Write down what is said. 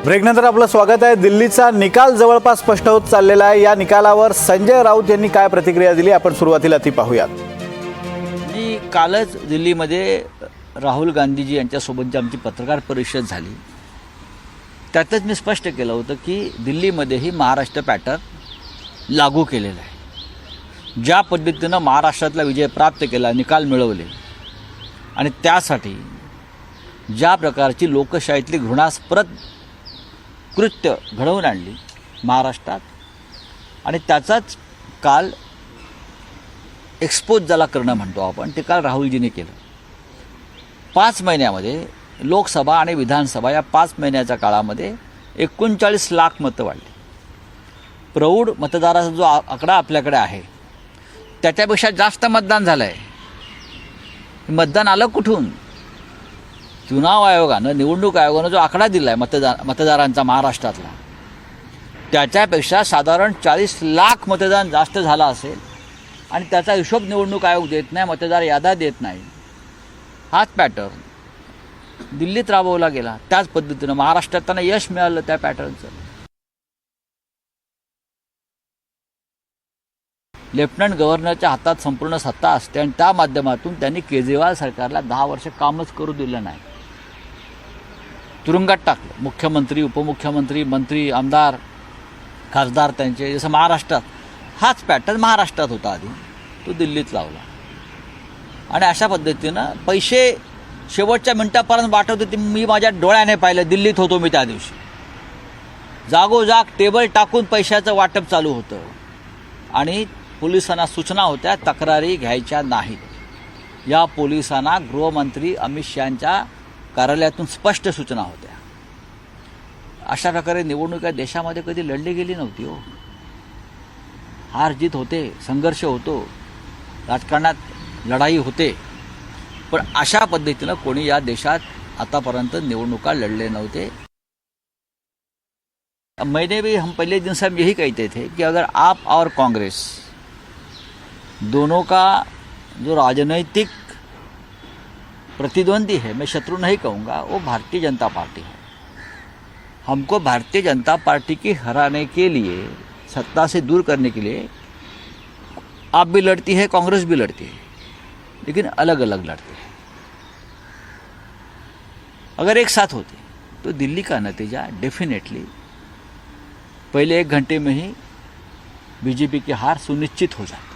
ब्रेकनंतर आपलं स्वागत आहे। दिल्लीचा निकाल जवळपास स्पष्ट होत चाललेला आहे। या निकालावर संजय राऊत यांनी काय प्रतिक्रिया दिली आपण सुरुवातीला ती पाहूयात। मी कालच दिल्लीमध्ये राहुल गांधीजी यांच्यासोबतची आमची पत्रकार परिषद झाली, त्यातच मी स्पष्ट केलं होतं की दिल्लीमध्येही महाराष्ट्र पॅटर्न लागू केलेला आहे। ज्या पद्धतीनं महाराष्ट्रातला विजय प्राप्त केला, निकाल मिळवले आणि त्यासाठी ज्या प्रकारची लोकशाहीतली घृणास्पद कृत्य घडवून आणली महाराष्ट्रात, आणि त्याचाच काल एक्सपोज ज्याला करणं म्हणतो आपण, ते काल राहुलजींनी केलं। 5 महिन्यामध्ये लोकसभा आणि विधानसभा या 5 महिन्याच्या काळामध्ये 39 लाख मतं वाढली। प्रौढ मतदाराचा जो आकडा आपल्याकडे आहे त्याच्यापेक्षा जास्त मतदान झालं आहे। मतदान आलं कुठून? चुनाव आयोगानं, निवडणूक आयोगानं जो आकडा दिला आहे मतदारांचा महाराष्ट्रातला, त्याच्यापेक्षा साधारण 40 लाख मतदान जास्त झालं असेल, आणि त्याचा हिशोब निवडणूक आयोग देत नाही, मतदार याद्या देत नाही। हाच पॅटर्न दिल्लीत राबवला गेला। त्याच पद्धतीनं महाराष्ट्रात त्यांना यश मिळालं त्या पॅटर्नचं। लेफ्टनंट गव्हर्नरच्या हातात संपूर्ण सत्ता असते, आणि त्या माध्यमातून त्यांनी केजरीवाल सरकारला 10 वर्ष कामच करू दिलं नाही, तुरुंगात टाकलं। मुख्यमंत्री, उपमुख्यमंत्री, मंत्री, आमदार, खासदार त्यांचे, जसं महाराष्ट्रात हाच पॅटर्न महाराष्ट्रात होता आधी, तो दिल्लीत लावला। आणि अशा पद्धतीनं पैसे शेवटच्या मिनिटापर्यंत वाटत होते। मी माझ्या डोळ्याने पाहिलं, दिल्लीत होतो मी त्या दिवशी, जागोजाग टेबल टाकून पैशाचं वाटप चालू होतं, आणि पोलिसांना सूचना होत्या तक्रारी घ्यायच्या नाहीत। या पोलिसांना गृहमंत्री अमित शहांच्या कार्यालयातून स्पष्ट सूचना होत्या। अशा प्रकारे निवडणुका देशामध्ये कधी लढली गेली नव्हती हो। हार जीत होते, संघर्ष होतो, राजकारणात लढाई होते, पण अशा पद्धतीनं कोणी या देशात आतापर्यंत निवडणुका लढले नव्हते। मैंने भी हम पहले दिन से हम यही कहते थे कि अगर आप और कांग्रेस दोनों का जो राजनैतिक प्रतिद्वंदी है, मैं शत्रु नहीं कहूँगा, वो भारतीय जनता पार्टी है। हमको भारतीय जनता पार्टी की हराने के लिए, सत्ता से दूर करने के लिए, आप भी लड़ती है, कांग्रेस भी लड़ती है, लेकिन अलग अलग लड़ते हैं। अगर एक साथ होते तो दिल्ली का नतीजा डेफिनेटली पहले 1 घंटे में ही बीजेपी की हार सुनिश्चित हो जाती।